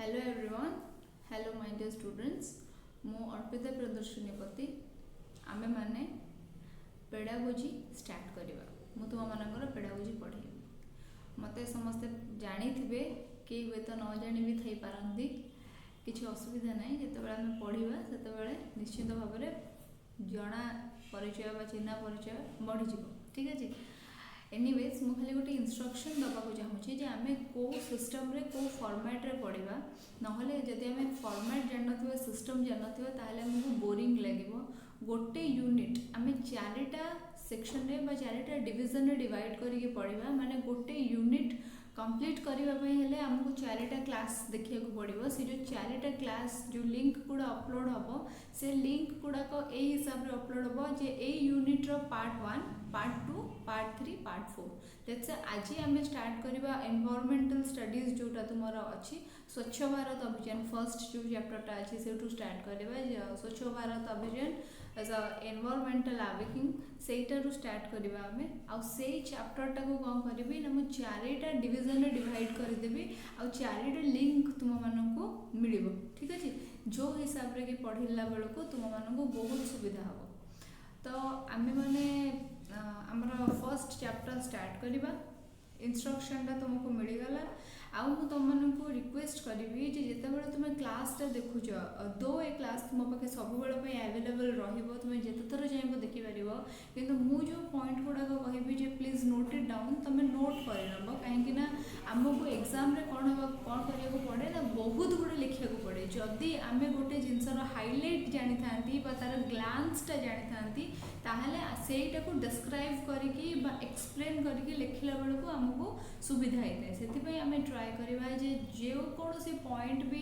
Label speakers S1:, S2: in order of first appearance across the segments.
S1: Hello everyone, hello my dear students. मु अर्पिता प्रदर्शनीपति। आमे माने पेडागोजी स्टार्ट करवा। मु तुम मानकर पेडागोजी पढ़ेबी। मते समस्ते जानी थे कि हुए तो न जानी भी थी पारती, किसी असुविधा नहीं। जिते आम पढ़ा से निश्चित भाव में जना परिचय चिन्ह परिचय बढ़ीज। ठीक अच्छे। एनीवेज मु खाली गोटे इंस्ट्रक्शन दबाक चाहूँगी जे आम कौ सिस्टम रे कौ फॉर्मेट रे पढ़ा। नहले जदि आम फॉर्मेट जान सिस्टम जान आमको बोरिंग लगे। गोटे यूनिट आम चारिटा सेक्शन रे चारिटा डिविजन रे डिवाइड करके पढ़ा। माने गोटे यूनिट कंप्लीट करने आमको चारिटा क्लास देखा पड़ो। से जो चारिटा क्लास जो लिंक गुड़ा अपलोड हम से लिंक गुड़ाक यही हिसाब से अपलोड हम जे ए यूनिट रो part 1 part 2 part 3 part 4। Let's say आज आम स्टार्ट करवा एनवायरमेंटल स्टडीज जोटा तुमर अच्छी स्वच्छ भारत अभियान फर्स्ट जो चैप्टरटा अच्छी से स्टार्ट करवा। स्वच्छ भारत अभियान एज अ एनवायरमेंटल आविकिंग सेटारू स्टार्ट करवा आम आई चैप्टरटा को कौन करी ना मुझे चारिटा डिविजन रे डिवाइड करदेवी आ चारिटा लिंक तुम मानक मिल। ठीक अच्छे। जो हिसाब रे कि पढ़ला बेलू तुम मानक बहुत सुविधा हम। तो आम मैंने आमर फर्स्ट चैप्टर स्टार्ट करवा। इंस्ट्रक्शनटा तुमको मिलगला। आउ मु तुम मानक रिक्वेस्ट करी जिते बड़े तुम क्लासटा देखुच दो ए क्लास तुम पाखे सब अवेलेबल रही तुम जिते थर चाहिए देखिपर। कि जो पॉइंट गुड़ाक कहि प्लीज नोट इट डाउन तुम नोट कर कहीं आमको एग्जाम कौन कौन करा पड़े ना बहुत गुड़े लिखा पड़े। जदि आम गोटे जिनसर हाइलाइट जानी था तार ग्लांसटा जानी था सेटा को डिस्क्राइब करके एक्सप्लेन करके लिखला बेलू आमको सुविधा होता है। से आम ट्राए करवा जो कौन से पॉइंट भी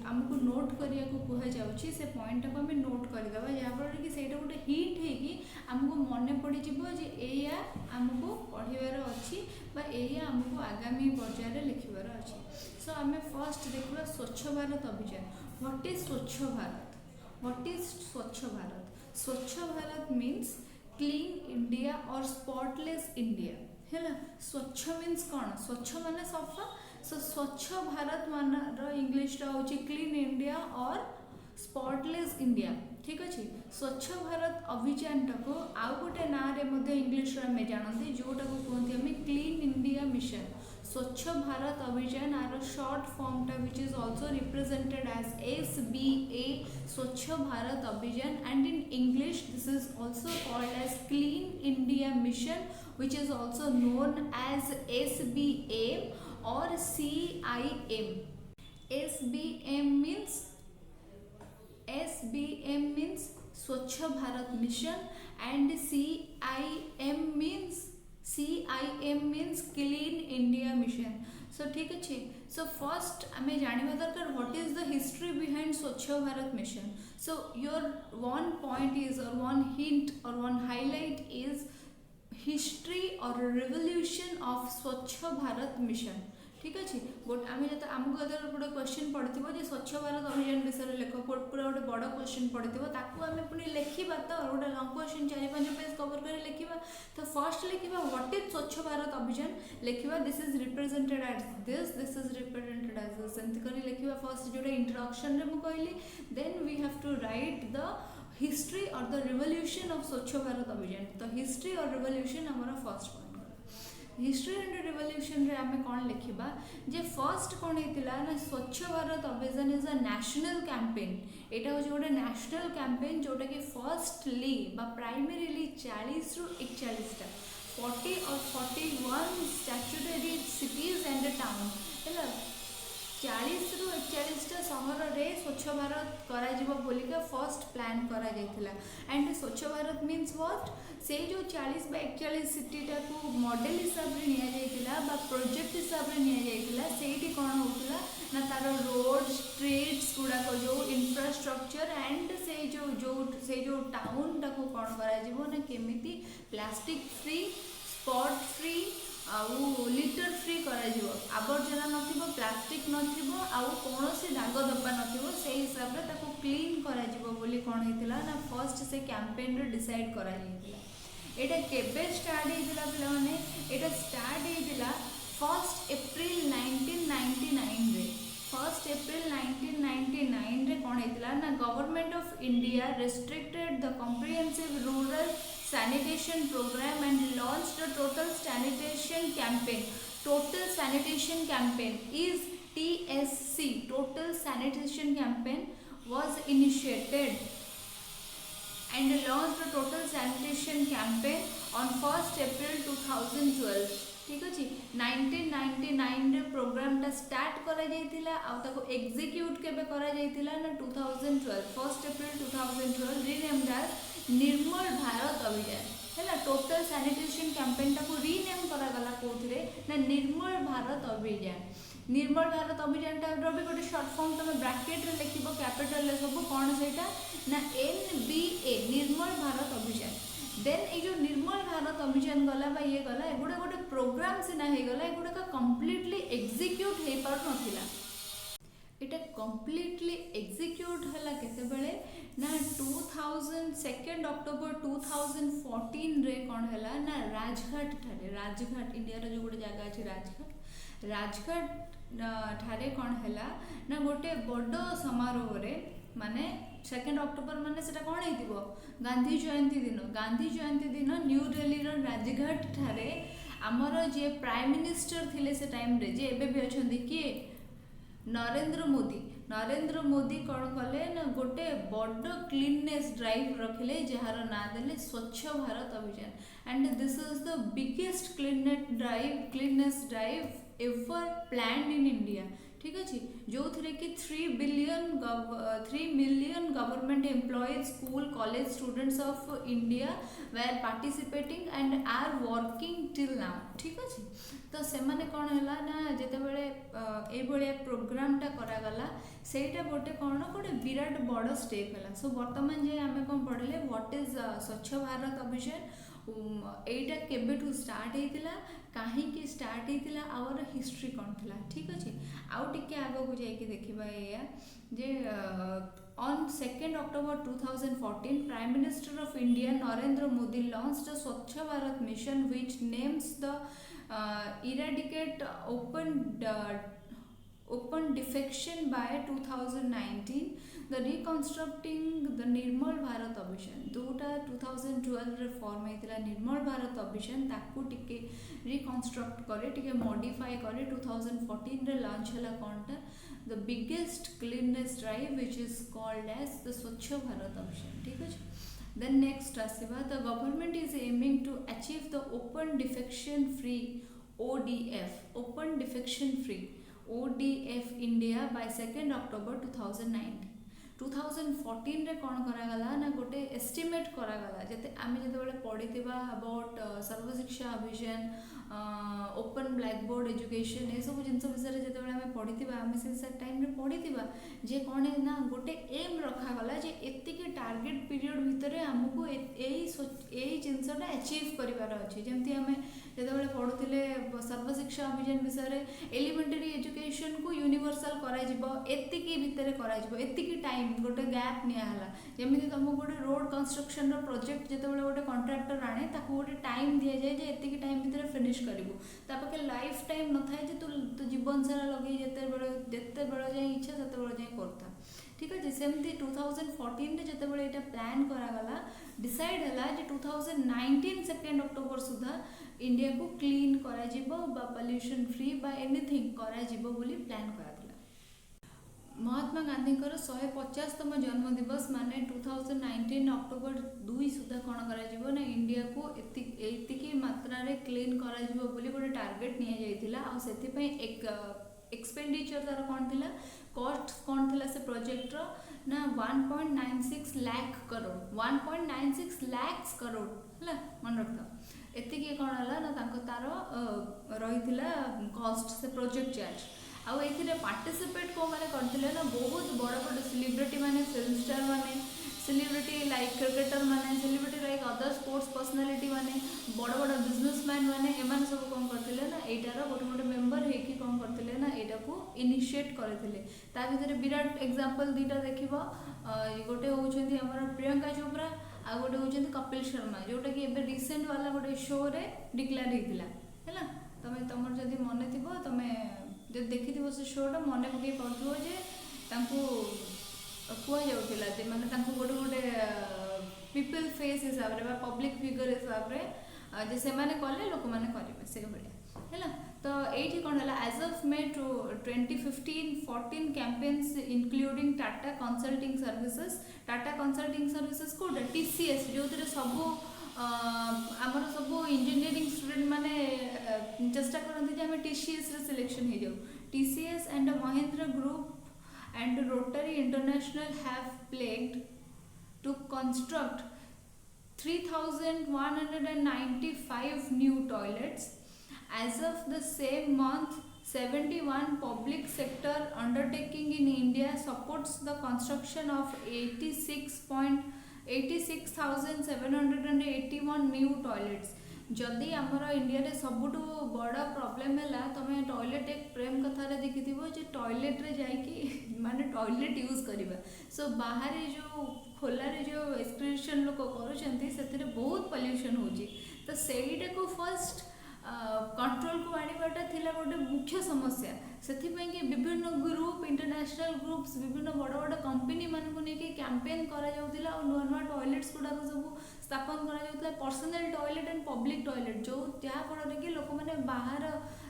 S1: आमको नोट करने को कहुच्छी से पॉइंट को आम नोट करदे जहाँफल कि सहीटा गोटे हिंट हो आमको मन पड़ज या आमको पढ़ार अच्छी या आमको आगामी पर्यायर लिखबार अच्छी। सो आम फर्स्ट देखा स्वच्छ भारत अभियान। व्हाट इज स्वच्छ भारत? व्हाट इज स्वच्छ भारत? स्वच्छ भारत मीन्स क्लीन इंडिया और स्पॉटलेस इंडिया है। स्वच्छ मीन्स कौन? स्वच्छ माने सफा। सो स्वच्छ भारत मान इंग्लिश हूँ क्लीन इंडिया और स्पॉटलेस इंडिया। ठीक अच्छे। स्वच्छ भारत अभियान टाको आउ गोटे ना इंग्लिश जानते जोटा को कहते हैं क्लीन इंडिया मिशन। स्वच्छ भारत अभियान आर शॉर्ट फॉर्म टा which is also represented as SBA Swachh Bharat Abhiyan and in English this is also called as clean India mission which is also known as SBM or CIM. SBM means Swachh Bharat Mission and CIM means Clean India Mission. So ठीक अच्छे। So first हमें जानवा दरकार what is the history behind Swachh Bharat Mission. So your one point is or one hint or one highlight is history और revolution of Swachh Bharat mission. ठीक अच्छे। But आम जो आमको गोटे क्वेश्चन पड़ो जो स्वच्छ भारत अभियान विषय लेख पूरा गोटे बड़ क्वेश्चन पड़ो आम पुणी लिखा तो गोटे लंग क्वेश्चन 4-5 पेज कवर कर लिखा। तो फर्स्ट लिखा व्हाट इज स्वच्छ भारत अभियान लिखा this is represented as this is represented as this एमती लिखा फर्स्ट जो इंट्रोडक्शन रे कहली। Then we have to write the history और the revolution of Swachh Bharat Abhiyan. तो हिस्ट्री और रिवोल्यूशन हमारा first point. History and revolution रे आमे कौन लिखा जे फर्स्ट कौन होता ना स्वच्छ भारत अभियान इज अ नेशनल कैंपेन। यहाँ हूँ गोटे नेशनल कैंपेन जोटा कि फर्स्टली प्राइमरीली 40 ରୁ 41टा 40 और 41 स्टैट्यूटरी सिटीज एंड टाउन है 40 ରୁ 41टा सहर में स्वच्छ भारत करा फर्स्ट प्लान करा एंड स्वच्छ भारत मीन्स व्हाट से जो 40 ବା 41 सिटीटा को मॉडल हिसाब से नि प्रोजेक्ट हिसाब से नि कौन होता ना तार रोड स्ट्रीट्स गुड़ाक जो इंफ्रास्ट्रक्चर एंड से जो टाउन टाको कौन करा केमिति प्लास्टिक फ्री स्पॉट फ्री आउ लिटर फ्री करा आवर्जना नथिबो प्लास्टिक नथिबो आउ कोनोसी दाग धब्बा नथिबो से हिसाब रे ताको क्लीन करा बोली कौन होता ना फर्स्ट से कैंपेन रे डिसाइड करा एटा केबे स्टार्ट होता पिला माने एटा स्टार्ट होता 1 एप्रिल 1999 रे 1 एप्रिल होता ना government of India restricted the comprehensive rural sanitation programme and launched the total sanitation campaign. Total sanitation campaign is TSC. Total sanitation campaign was initiated and launched the total sanitation campaign on 1st April 2012. ठीक अच्छे 1999 रे programme टा start करा जाइतिला आ ताको execute केबे करा जाइतिला ना 2012 1st April 2012 renamed as निर्मल भारत अभियान है. टोटल सैनिटेशन कैंपेन टाको रीनेम करा गला कोथरे ना निर्मल भारत अभियान. निर्मल भारत अभियान टा भी गोटे शॉर्ट फॉर्म तुम ब्रैकेट रे लिखिबो कैपिटल ले सब कोन सेटा ना NBA निर्मल भारत अभियान. देन ये जो निर्मल भारत अभियान गला बा ये गला एगुडा गोटे प्रोग्राम सिना हे गला एगुडा का कंप्लीटली एग्जीक्यूट हे पार नथिला. इटा कंप्लीटली एग्जीक्यूट हला केते बेले ना 2 अक्टोबर 2014 रे कोन हला ना राजघाट ठारे राजघाट इंडिया रो जो गोटे जगह अछि राजघाट ठारे कोन हला ना गोटे बड़ समारोह रे माने 2 अक्टोबर माने सेटा कोन हेतिबो गांधी जयंती दिन न्यू दिल्ली रो राजघाट ठारे हमर जे प्राइम मिनिस्टर थिले से टाइम रे जे एबे भी अछंदी कि नरेंद्र मोदी कौन कले ना गोटे बड़ क्लीननेस ड्राइव रखिले जार ना देले Swachh Bharat Abhiyan and this is the biggest cleanness drive ever planned in India. ठीक अच्छे जो थे कि 3 million government employees school college students of India were participating and are working till now. ठीक अच्छे तो से मैंने कौन है ना जिते बड़े ये प्रोग्राम टा करागला सेटा गोटे कौन गोटे विराट बड़ स्टेप है. सो बर्तमान जे आम कौन पढ़ले व्हाट इज स्वच्छ भारत अभियान एटा केबेठू स्टार्ट होता कहीं स्टार्ट होता आवर हिस्ट्री कौन थी. ठीक अच्छे आउ टिके आगो को जाइए देखा या जे on 2nd October 2014 Prime Minister of India Narendra Modi launched the Swachh Bharat mission which names the eradicate open defecation by 2019 the reconstructing the Nirmal Bharat Abhishan जोटा 2012 रे फॉर्म हेतिला निर्मल भारत अभियान ताकू टिके रिकंस्ट्रक्ट करे टिके मॉडिफाई करे 2014 रे लॉन्च हला कोनटा the biggest cleanliness drive which is called as the Swachh Bharat Abhishan. ठीक है. Then next आसीबा the government is aiming to achieve the open defecation free ODF India by 2nd October 2019. 2014 रे कौन करागला ना गोटे estimate करागला जते आमे जते बेले पढितिबा about Sarva Shiksha Abhiyan open black board education ये सब जिनस विषय जते बेले आमे पढितिबा आमे से टाइम रे पढितिबा जे कोन ना गोटे एम रखागला जे एति के टारगेट पीरियड भितरे हमको एई जिनसटा अचीव करिवार अछि. जेमति आमे जते बेले पढुतिले सर्वशिक्षा अभियान विषय रे एलिमेंटरी एजुकेशन को यूनिवर्सल करा जिवो एति के भितरे करा जिवो एति के टाइम गोटे गैप निया हला. जेमिति तुमको गोटे रोड कंस्ट्रक्शन रो प्रोजेक्ट जते बेले गोटे कॉन्ट्रैक्टर आने ताको गोटे टाइम दिया जाए जे एति के टाइम भितरे फिनिश करिवो तापके लाइफ टाइम न थाए जे तू जीवन सारा लगे जते बेले जाय इच्छा तते बेले जाय करता. ठीक है. सेमती 2014 रे जते बेले एटा प्लान करा गला डिसाइड हला जे 2019 2 अक्टोबर सुधा इंडिया को क्लीन करा जिवो बा पोल्यूशन फ्री बा एनीथिंग करा जिवो बोली प्लान करा. महात्मा गांधी 150तम जन्म दिवस माने 2019 अक्टोबर 2 सुधा कौन करा ना इंडिया को एतिकी मात्रा रे क्लीन करा बोली गोटे टार्गेट निया जाइतिला आ सेति एक एक्सपेंडिचर तार कौन थिला कॉस्ट कौन थिला से प्रोजेक्ट रो ना 1.96 लाख करोड़ 1.96 लाख करोड़ हला मन रखता. एतिकी कौन हला ना तांको तार रहितिला कॉस्ट से प्रोजेक्ट चार्ज आउ एथिरे पार्टिसिपेट को माने करथिले ना बहुत बड़ बड़ सेलिब्रिटी माने फिल्म स्टार माने सेलिब्रिटी लाइक क्रिकेटर माने celebrity like other sports personality माने बड़ बड़ बिजनेसमैन माने एमान सब कोन करथिले ना एटार गोटे गोटे मेंबर हे कि कोन करथिले ना एटा को इनिशिएट करथिले. ता भितरे विराट एग्जांपल दीटा देखिबो गोटे होउछन्ती हमर प्रियंका चोपड़ा आ गोटे होउछन्ती कपिल शर्मा जोटा कि एबे रिसेंट वाला गोटे शो रे डिक्लेयर हेतिला हैला. तमे तमर जदी मने थिबो तमे जब देखी से शोटा मन पकई पार्थो जे କୁହାଯାଉଥିଲା ଯେ ମାନେ ତାଙ୍କୁ ଗୋଟେ ଗୋଟେ ପିପଲ୍ ଫେସ୍ ହିସାବରେ ବା ପବ୍ଲିକ୍ ଫିଗର ହିସାବରେ ଯେ ସେମାନେ କଲେ ଲୋକମାନେ କରିବେ ସେଇଭଳିଆ ହେଲା। ତ ଏଇଠି କ'ଣ ହେଲା, as of May 2015 14 campaigns including Tata consulting services. Tata consulting services କେଉଁଟା, TCS, ଯେଉଁଥିରେ ସବୁ ଆମର ସବୁ ଇଞ୍ଜିନିୟରିଂ ଷ୍ଟୁଡେଣ୍ଟ ମାନେ ଚେଷ୍ଟା କରନ୍ତି ଯେ ଆମେ TCSରେ ସିଲେକ୍ସନ୍ ହେଇଯାଉ। TCS and Mahindra Group and Rotary International have pledged to construct 3,195 new toilets. As of the same month, 71 public sector undertaking in India supports the construction of 86,781 new toilets. जदि आमर India रे सबुठु बड़ा problem है तुम toilet एक प्रेम कथार देखी जे toilet रे जाइकी माने टॉयलेट यूज करवा। सो बाहर जो खोलारे जो एक्सक्रीशन लोक कर बहुत पॉल्यूशन होची। तो सेटा को फर्स्ट कंट्रोल को आनीबाटा थिला गोटे मुख्य समस्या। से विभिन्न ग्रुप इंटरनेशनल ग्रुप्स विभिन्न बड़ बड़ कंपनी मानक नहीं कैंपेन करा नुआ नुआ टॉयलेट्स गुड़ाक सब स्थापन करा personal toilet and public toilet जो जहाँफल कि लोक मैंने बाहर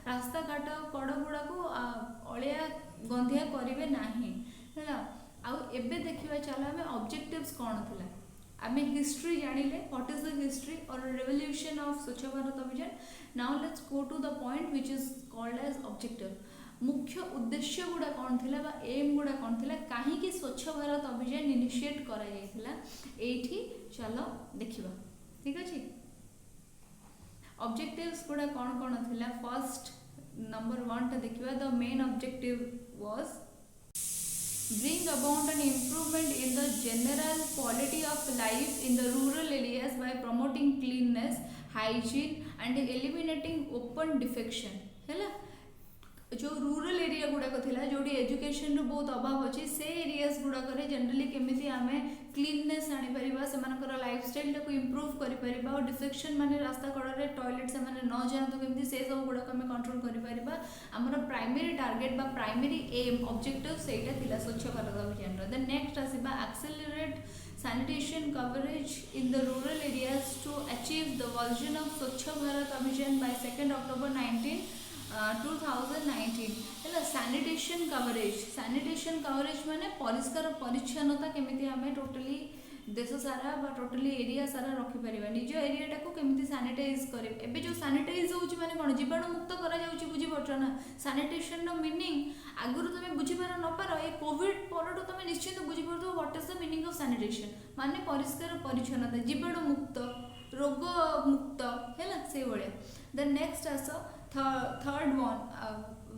S1: रास्ता घाट कड़ गुड़ाक अलिया गंधिया करेंगे ना है। आउ एबे देखिबा चलो आमे ऑब्जेक्टिव्स कौन थिला। आमे हिस्ट्री जानिले व्हाट इज द हिस्ट्री और revolution of Swachh Bharat Abhiyan. Now let's go to the point which is called as objective. मुख्य उद्देश्य गुड़ा कौन थिला बा एम गुड़ा कौन थिला, काहे कि स्वच्छ भारत अभियान इनिशिएट करा जायतिला एठी चलो देखिबा। ठीक अछि, ऑब्जेक्टिव्स गुड़ा कौन कौन थिला। फर्स्ट नंबर 1 टा देखिबा, the main objective was bring about an improvement in the general quality of life in the rural areas by promoting cleanliness, hygiene and eliminating open defecation। हैला जो रूरल एरिया गुड़ाक थिला जोड़ी एजुकेशन रो बहुत अभाव अच्छी से एरियाज गुड़ाक जनरली केमिति आमे क्लीननेस आनी परिबा, सेमानकर लाइफस्टाइल को इंप्रूव करि परिबा और डिफेक्शन माने रास्ता कड़े टॉयलेट से माने न जानतो केमिति से सब गुड़ाक आमे कंट्रोल करि परिबा। हमर प्राइमरी टारगेट बा प्राइमरी एम ऑब्जेक्टिव सेटा थिला स्वच्छ भारत अभियान रो। देन नेक्स्ट आसीबा accelerate sanitation coverage in the rural areas to achieve the version of Swachh Bharat Abhiyan by 2nd October 2019 है। सैनिटेशन कवरेज माने परिष्कार परिच्छन्नता केमिति आमे टोटली देश सारा बा टोटली एरिया सारा रखि परिबा, निज एरिया को केमिति सैनिटाइज करे। एबे जो सैनिटाइज होउची माने कोन जीवाणु मुक्त करा जाउची, बुझी परछो ना। सैनिटेशन नो मीनिंग आगुरु तमे बुझी पार न पार ए कोविड परडो तमे निश्चित बुझी परथो what is the meaning of sanitation माने परिष्कार परिच्छन्नता, जीवाणु मुक्त, रोग मुक्त हैला से बळिया। देन नेक्स्ट आसो third one,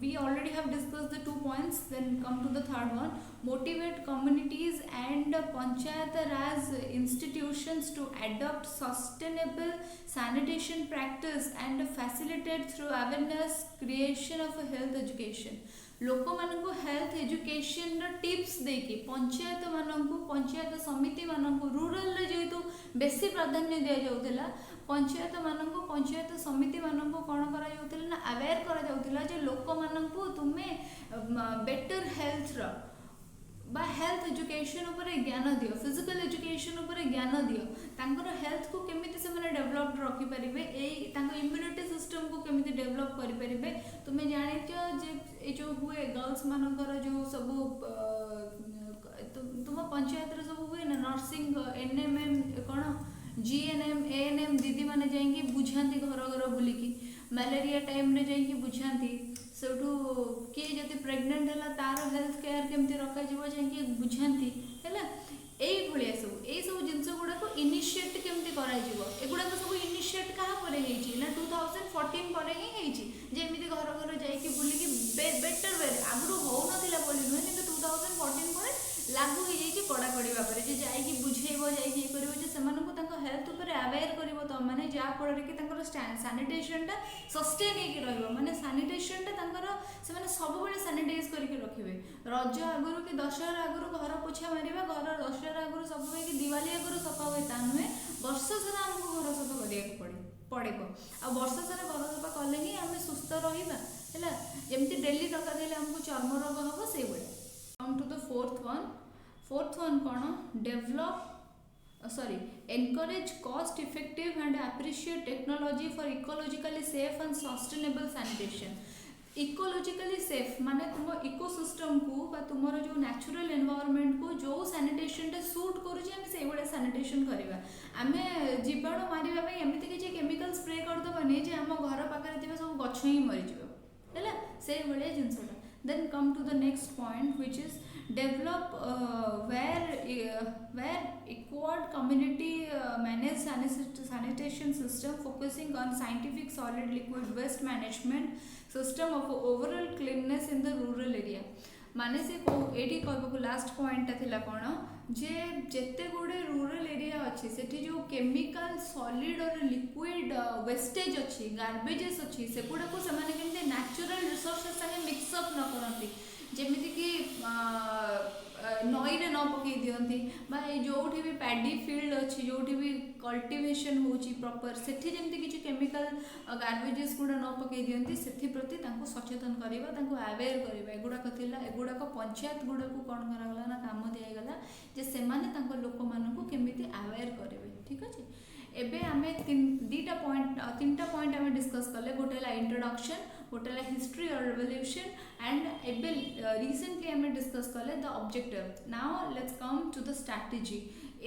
S1: we already have discussed the 2 points, then come to the third one, motivate communities and panchayat raj institutions to adopt sustainable sanitation practice and facilitate through awareness creation of a health education। लोक मानक health education tips देकी panchayat मानक पंचायत समिति मानक rural रे जेतु बेसी प्राधान्य दिया जाउतला, पंचायत मानक पंचायत समिति मानक कोन करा जाउतला ना अवेयर करा जाउतला जे लोक मानक तुमे बेटर हेल्थ रो बा हेल्थ एजुकेशन ऊपर ज्ञान दियो, फिजिकल एजुकेशन ऊपर ज्ञान दियो, तांकर हेल्थ को केमिति से माने डेवलप रखि परिबे, ए तांकर इम्यूनिटी सिस्टम को केमिति डेवलप करि परिबे। तुमे जानिचो जे ए जो हुए गर्ल्स मानकर जो सब तुम पंचायत रे सब हुए ना नर्सिंग एनएमएम कोन जीएनएम एएनएम दीदी माने जाइंकी बुझांती घर घर बुलिकी, मलेरिया टाइम रे जाइंकी बुझांती, सेठू किए जति प्रेग्नेंट है तार हेल्थ केयर केमती रखा जाइए बुझाती है। यही सब जिनस गुड़ाक इनिशिएट केमती एगुड़ा सब इनिशिएट क्या 2014 पर ही जमी घर घर जाकि बुलिकी बेटर वे आगु हो ना बोली नुहे कि 2014 पर लागू हो जाए कड़ाकड़ी भाव में जाकि बुझेब जाकर हेल्थ उपर अवेयर कर मैंने जहाँफल कि सैनिटेशनटा सस्टेन हो माने सैनिटेशनटा से सब सैनिटाइज करके रखिए। रज आगुरी कि दशहरा आगुरी घर पोछा मारिबा, घर दशहरा आगुरी सब कि दिवाली आगुरी सफा हुए ता नुहे, वर्ष सारा आमको घर सफा करा पड़ेगा। आ वर्ष सारा घर सफा कले ही आम सुस्थ रहा है, जमती डेली टका देले आमको चर्म रोग हम से। Come to the fourth one, fourth one कौन develop sorry encourage cost effective and appreciate technology for ecologically safe and sustainable sanitation ecologically safe माने तुम इकोसिस्टम को बा तुमर जो नेचुरल एनवायरनमेंट को जो सैनिटेशन टे सूट करूची हम से बड़े सैनिटेशन करबा आमे जीवाणु मारिबा पई एमिति कि केमिकल स्प्रे कर दबनी जे हम घर पाखरे थिबे सब गछ ही मरि जिवो हैला से बड़े जिंसटा then come to the next point which is develop where equal community manage sanitation system focusing on scientific solid liquid waste management system of overall cleanness in the rural area माने से एटी कहबो last point थिला कोन जे जेते गुडे rural area अच्छी सेठी जो chemical solid और liquid wastage अच्छी गार्बेजेस अच्छी से गुडा को समान केमते नेचुरल रिसोर्सेस संगे मिक्स अप न करंती जेमिति कि नई रे न पकई दियंती बा जोठी भी पैडी फील्ड अच्छी जोठी भी कल्टिवेशन होची प्रॉपर सेठी जेमिति कि केमिकल गार्बेजेस गुडा न पकई दियंती सेठी प्रति तांको सचेतन करबा तांको अवेयर करबा एगुडा कथिला एगुडा को पंचायत गुडा को कोन करा गला ना काम दिया गला जे सेमाने तांको लोक मानन को केमिति अवेयर करबे ठीक अछि एबे आमे तीनटा पॉइंट आमे डिस्कस करले गोटेला इंट्रोडक्शन गोटेला हिस्ट्री और रेवोल्यूशन एंड एबे रिसेंटली आमे डिस्कस करले the objective now let's come to the strategy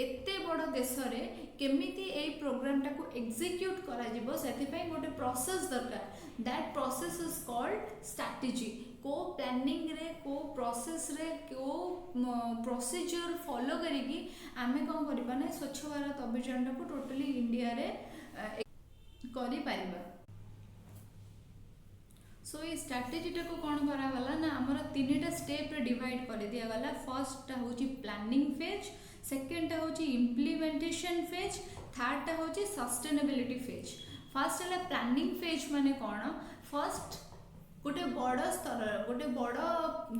S1: एते बड़ देश रे केमिति ए प्रोग्राम टाको एग्जीक्यूट करा जिवो सेति पई गोटे प्रोसेस दरकार that process is called strategy को प्लानिंग रे को प्रोसेस रे को प्रोसीजर फॉलो करिकी आमे कोन करबा ना स्वच्छ भारत अभियान टाको टोटली इंडिया रे करि पारिबा सो ये स्ट्रैटेजी टाको कोन करा गला ना हमर तीनटा स्टेप रे डिवाइड कर दिया गला फर्स्ट टा होची प्लानिंग फेज सेकंड टा होची इंप्लीमेंटेशन फेज थर्ड टा होची सस्टेनेबिलिटी फेज फर्स्ट है प्लानिंग फेज माने कोन फर्स्ट गोटे बड़ स्तर गोटे बड़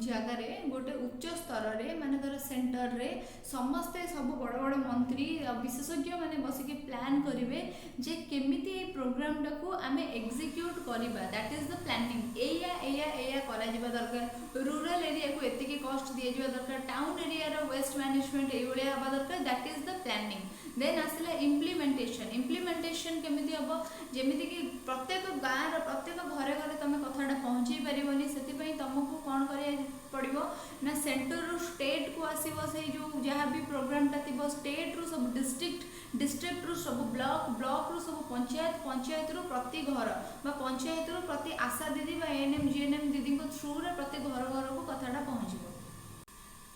S1: जगार गोटे उच्च स्तर रे माने धर सेंटर रे समस्ते सब बड़ बड़ मंत्री विशेषज्ञ माने बसिके प्लान करिवे जे केमिति ए प्रोग्राम टाको आमे एग्जीक्यूट करिबा दैट इज द प्लानिंग एया करा जिबा दरकार रूरल एरिया को एतिके कॉस्ट दिया जिबा दरकार टाउन एरिया रो वेस्ट मैनेजमेंट ए बळे हबा दरकार that is the planning then आसला इम्प्लीमेंटेशन केमिति हबो जेमिति कि प्रत्येक गाँ रो प्रत्येक घरे घरे तमे कथाटा पहुँची पारिबनी सेति पई तुमको कोन करिया पड़िबो ना सेंटर रो स्टेट को आसीबो से जो जहाँ भी प्रोग्राम ता थिबो स्टेट रो सब डिस्ट्रिक्ट रो सब ब्लॉक रो सब पंचायत रो प्रति घर बा पंचायत रो प्रति आशा दीदी बा एएनएम जीएनएम दीदी को थ्रू रे प्रति घर को कथाटा पहुँचबो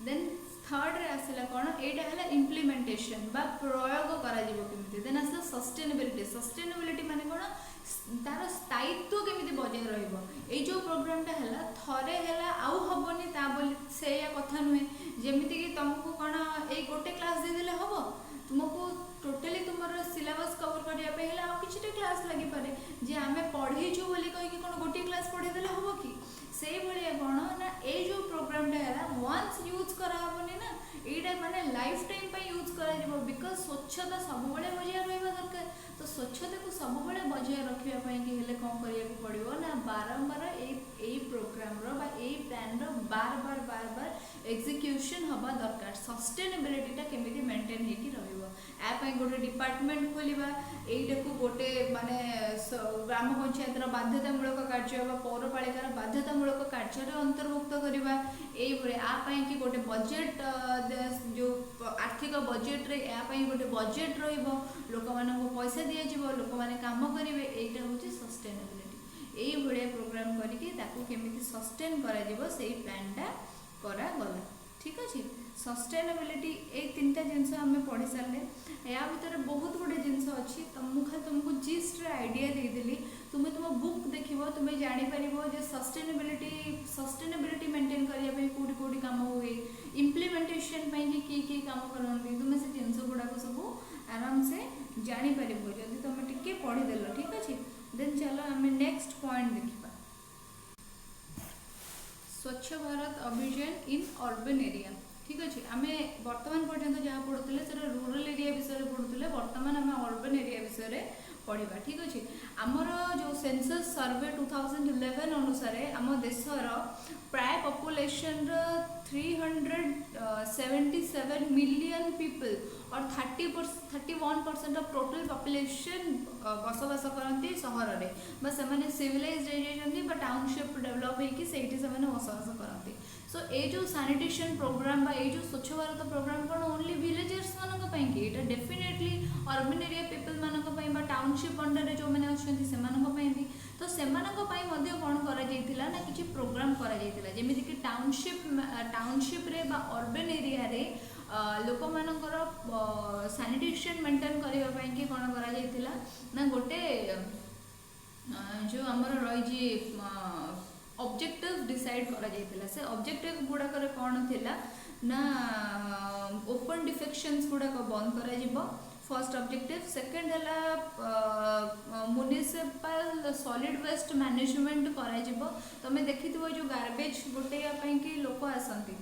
S1: देन थर्ड रे आसला कोन एटा हला इम्प्लीमेंटेशन बा प्रयोग करा जिवो केमिति देन आसला सस्टेनेबिलिटी माने कोन तार स्थायित्व केमिति बजाय रहिबो ए जो प्रोग्राम टा हला थरे हला आउ हबनी ता बोली से या कथा नुहे जेमिति कि तुमको कोन ए गोटे क्लास दे देले हबो तुमको टोटली तुमर सिलेबस कवर करिया पे हला आ किछटे क्लास लागि पारे जे आमे पढी छु बोली कहि कि कोन गोटे क्लास पढे देले हबो कि से भलिया कोन ना ए जो प्रोग्राम टा हला वंस यूज करा हबनी ना एटा माने लाइफ टाइम पे यूज करा जिवो बिकॉज़ स्वच्छता सब बळे बजाय रहबा दरकार तो स्वच्छता को सब बळे बजाय रखिया पई कि हेले कोन करिया को पड़िबो ना बारंबार ए प्रोग्राम रो बा ए प्लान रो बार एग्जीक्यूशन हबा दरकार सस्टेनेबिलिटी टा केमिति मेंटेन हे कि रहइबो आ पई गोटे डिपार्टमेंट खोलिबा एटा को गोटे माने ग्राम पंचायत रो बाध्यतामूलक कार्य बा पौरपालिका रो बाध्यतामूलक कार्य रे अंतर्भुक्त करिबा एई भरे आ पई कि गोटे बजेट जो आर्थिक बजेट रे या पई गोटे बजेट रहिबो लोक मानको पैसा दिया जिवो लोक माने काम करिवे एटा होची सस्टेनेबिलिटी एई भरे प्रोग्राम करिके ताको केमिति सस्टेन करा जिवो सेही प्लान टा करा गला ठीक अछि सस्टेनेबिलिटी ए तीनटा जिंस हमें पढ़ी सारे या भीतर बहुत गुडे जिंस अच्छी तुमको जिस्ट रे आइडिया दे देली तुम्हें तुम बुक देखिबो तुम्हें जानि परिबो जे सस्टेनेबिलिटी मेंटेन करिया पे कोडी काम हुए इंप्लीमेंटेशन पे की काम करनती तुम्हें से जिंस गुडा को सब आराम से जानि परिबो जदी तुम टिके पढ़ी देलो ठीक अछि देन चलो हमें नेक्स्ट पॉइंट देखिबा स्वच्छ भारत अभियान इन अर्बन एरिया ठीक अच्छे आम बर्तमान पर्यंत जहाँ पढ़ुले से रूरल एरिया विषय पढ़ुले बर्तमान आम अर्बन एरिया विषय पढ़ा ठीक अच्छे आमर जो सेंसस सर्वे 2011 अनुसार आम देशर प्राय पॉपुलेशन 370 77 मिलियन पीपल और 31% ऑफ टोटल पॉपुलेशन बसवास करती सहर में से सिविलाइज हो टाउनशिप डेवलप होगी से बसवास करती सो ये जो सैनिटेशन प्रोग्राम बा जो स्वच्छ भारत प्रोग्राम कौन ओनली विलेजर्स मानी ये डेफिनेटली अर्बन एरिया पीपल मानी टाउनशिप अंडर जो मैंने अच्छा भी तो से कौन करा कि प्रोग्राम जमीक कि टाउनशिप रे बा अर्बन एरिया रे लोक मानकर सैनिटेशन मेंटेन करने कौन करा गोटे जो आमर रही ऑब्जेक्टिव डिसाइड करा से ऑब्जेक्टिव गुड़ाक कौन थिला ना ओपन डिफेक्शंस गुड़ाक बंद करा फर्स्ट ऑब्जेक्टिव सेकंड है म्युनिसिपल सॉलिड वेस्ट मैनेजमेंट करा तमें देखि जो गार्बेज गोटेवाई कि लोक आसती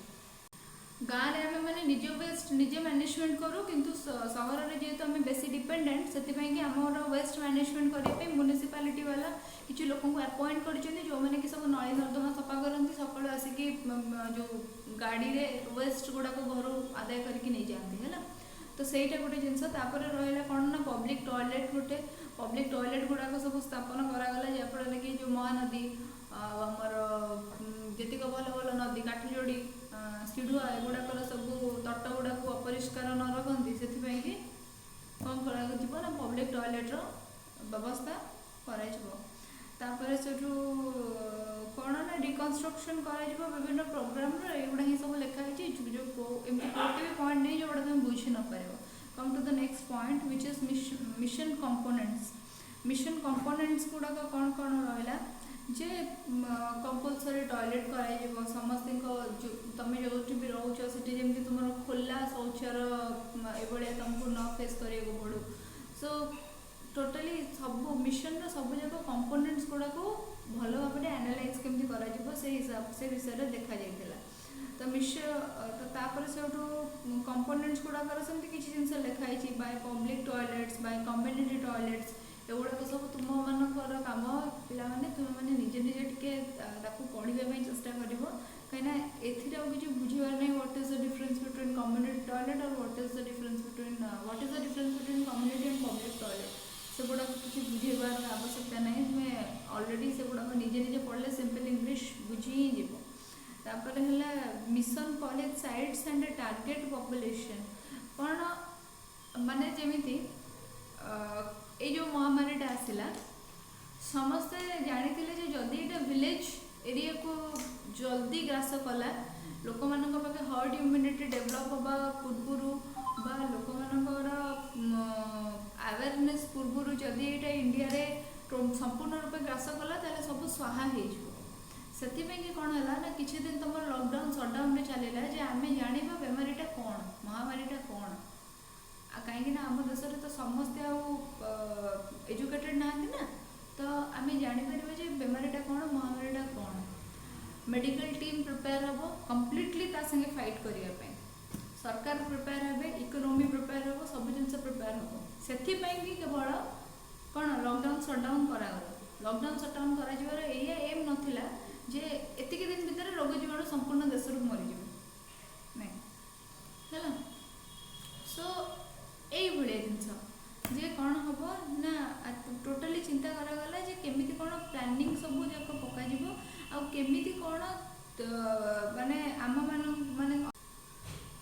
S1: गाँव में आम मैंने निज वेस्ट निजे मैनेजमेंट करूँ किंतु सहर में जेहेतु आम बेसी डिपेंडेंट से आमर वेस्ट मैनेजमेंट करने म्युनिसिपालिटी वाला किसी लोक अपॉइंट कर जो मैंने कि सब नली नर्दमा सफा करती सका आसिक जो गाड़ी रे वेस्ट गुड़ाक घर आदाय करके नहीं जाती है तो सहीटा गोटे जिनस रहा कौन ना पब्लिक टॉयलेट गुड़ाक सब स्थापन करागला जहाँफल कि जो महानदी आमर जीक भल भल नदी काठजोड़ी सीढ़ुआ एगुड़ाक सब तट गुड़ाक अपरिष्कार न रखती से कौन कर पब्लिक टॉयलेट्र व्यवस्था कर कौन ना रिकनस्ट्रक्शन कर विभिन्न प्रोग्राम एगुड़ा ही सब लिखाई जो गोटे भी पॉइंट नहीं जोड़ा तुम बुझी न पार come to the next point which is mission components गुड़ाक कौन कौन रहा जे कंपलसरी टॉयलेट कर समस्त तुम जो भी रोच से जमी तुम खोला शौचार ये तुमको न फेस करने पड़ू सो टोटाली सब मिशन सब जाक कंपोनेंट्स गुड़ाक भल भाव में एनालाइज केमती कर विषय देखा तो मिशन से कंपोनेंट्स गुड़ाक सेमती किसी जिन लिखाई by public toilets by community toilets एगुड़ाक सब तुम मानकर कम पाने तुम मैंने निजे निजे टे पढ़ाई चेष्टा कर कहीं किसी बुझार नहीं what is the difference between community toilet और what is the difference between community and public toilet से गुड़ाक किसी बुझेबार आवश्यकता नहीं तुम्हें ऑलरेडी से गुड़ाक निजे निजे पढ़ले सिंपल इंग्लिश बुझी ही जीव है mission college sites and target population कौन माने जमीती ये जो महामारी आसला समस्ते जानी जदि ये विलेज एरिया को जल्दी ग्रास कला लोक मान हर्ड इम्यूनिटी डेभलप हवा पूर्वर बा लोक मान अवेयरनेस पूर्वर जदि ये इंडिया रे संपूर्ण रूप ग्रास कला सब स्वाहा से कौन है ना किसी दिन तुम लॉकडाउन सटडाउन में चलला जे आम जाना बेमारीटा कौन महामारीटा कौन कहीं आम देश में तो समस्ते एजुकेटेड ना तो आम जापर बेमारीटा कौन महामारीटा कौन मेडिकल टीम प्रिपेयर हम कम्प्लीटली संगे फाइट करने सरकार प्रिपेयर हे इकोनॉमी प्रिपेयर हम सब जिन प्रिपेयर हम से केवल कौन लॉकडाउन सटडाउन करागला लॉकडाउन सटडाउन कर एम नाला जे एतिक दिन भितर रोग जीवाणु संपूर्ण देश मरीज नहीं है सो यही जिनस जे कौन हम ना टोटाली चिंता करागला जे केमिति कौन प्लानिंग सब जाक पकमी कौन माने आम मान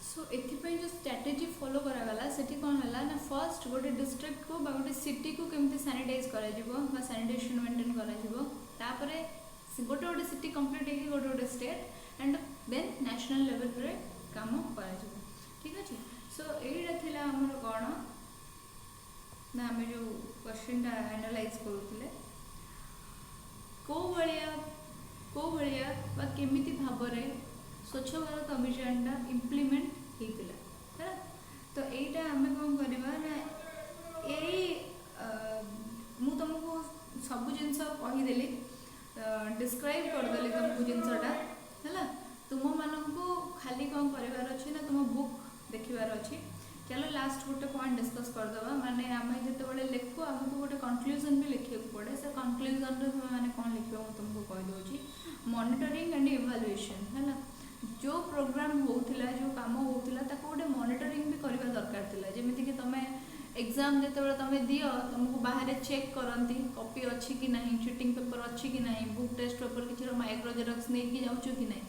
S1: सो एथिपाई जो स्ट्रैटेजी फॉलो करागला से कौन है ना फर्स्ट गोटे डिस्ट्रिक्ट को गोटे सिटी को केमिति सैनिटाइज कर सैनिटेशन मेंटेन कर गोटे गोटे सिटी कंप्लीट होगी गोटे गोटे state and then national level पर काम कर ठीक अच्छे सो यहीटा आमर कौन ना आम जो क्वेश्चन एनालाइज करूँ कौ भाया केमिति भाव स्वच्छ भारत अभियान इम्प्लीमेंट होता है तो यहीटा आम कौन करवा ना यही मु तुमको सब जिनस कहीदेली डिस्क्राइब करदेली तुमको जिनसटा है तुम मानू खाली कौन करार अच्छे ना तुम बुक देखिबार अच्छी चलो लास्ट गोटे पॉइंट डिस्कस करदे माने आम जो लिखु आमको गोटे कनक्लूजन भी लिखा पड़े से कनक्लूजन मैंने कौन लिख तुमको कहीदे मॉनिटरिंग एंड इवैल्यूएशन है जो प्रोग्राम होता जो काम होता एग्जाम जिते तुम दियो तुमको बाहर चेक करती कॉपी अच्छी कि नहीं, चिटिंग पेपर अच्छी कि नहीं, बुक टेस्ट पेपर किसी माइक्रो जेरक्स नहीं जाऊँ कि नहीं,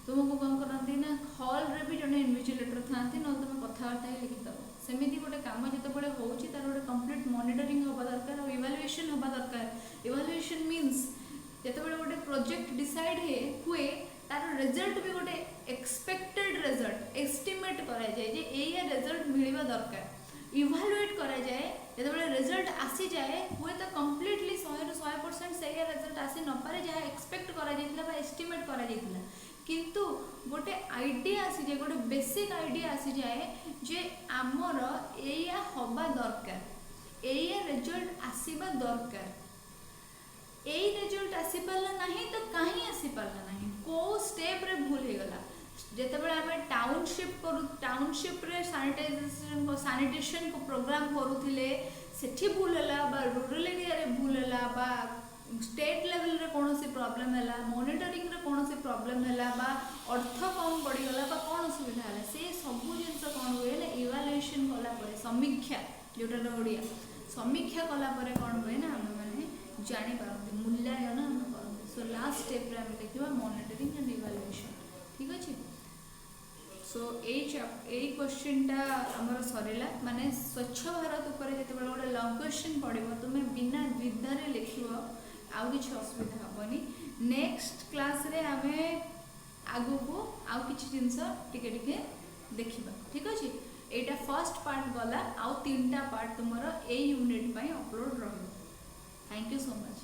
S1: तुमको कौन करती ना हल रे भी जड़े इनविजिलेटर था ना तुम कथबार्ता लिखिदेव। सेमती गोटे कम जो तार गोटे कंप्लीट मॉनिटरिंग हवा दरकार और इवालुएशन हवा दरकार। इवालुएशन मीन्स जिते गोटे प्रोजेक्ट डिसाइड हुए तार रिजल्ट भी गोटे एक्सपेक्टेड रिजल्ट एस्टिमेट करा जाए जे एया रिजल्ट मिलवा दरकार। इवालुएट करा जाए जिते रिजल्ट आसी जाए हुए तो कम्प्लीटली 100% से रिजल्ट आसी न पारे जहाँ एक्सपेक्ट करा जाइतिला एस्टिमेट करा जाइतिला, किंतु गोटे आइडिया आसी जाए गोटे बेसिक आइडिया आसी जाए जे आमर एया हवा दरकार एया रिजल्ट आसीबा दरकार। एई रिजल्ट आसी पारला नहीं तो कहीं आसी पारला नहीं, को स्टेप रे भूल हो गला। जेतेबेले आमे टाउनशिप रे सैनिटेशन को प्रोग्राम करूथिले सेठी भूल होला बा रूरल एरिया रे भूल होला बा स्टेट लेवल रे कौन सी प्रॉब्लम है, मॉनिटरिंग रे कौन सी प्रॉब्लम है, अर्थ कम पड़गला कौन असुविधा है, से सबू जिन कौन हुए ना इवालुएशन कलापर समीक्षा जोटा ओडिया समीक्षा कलापर कौन हुए ना आम मैंने जापारती मूल्यांकन आम करते। सो लास्ट स्टेप रे आम देखा मॉनिटरिंग एंड इवालुएशन। ठीक अच्छे। सो यही क्वेश्चनटा आमर सरला माने स्वच्छ भारत उपर जो गोटे लंग क्वेश्चन पड़ो तुम्हें बिना द्विधार लिख आउ कि असुविधा हेनी। नेक्स्ट क्लास रे आमे आगु को आउ किछि जिंस टिके टिके देखिबा। ठीक अच्छे। एटा फर्स्ट पार्ट गला आउ 3टा पार्ट तुमर ए यूनिट अपलोड रही। Thank you so much.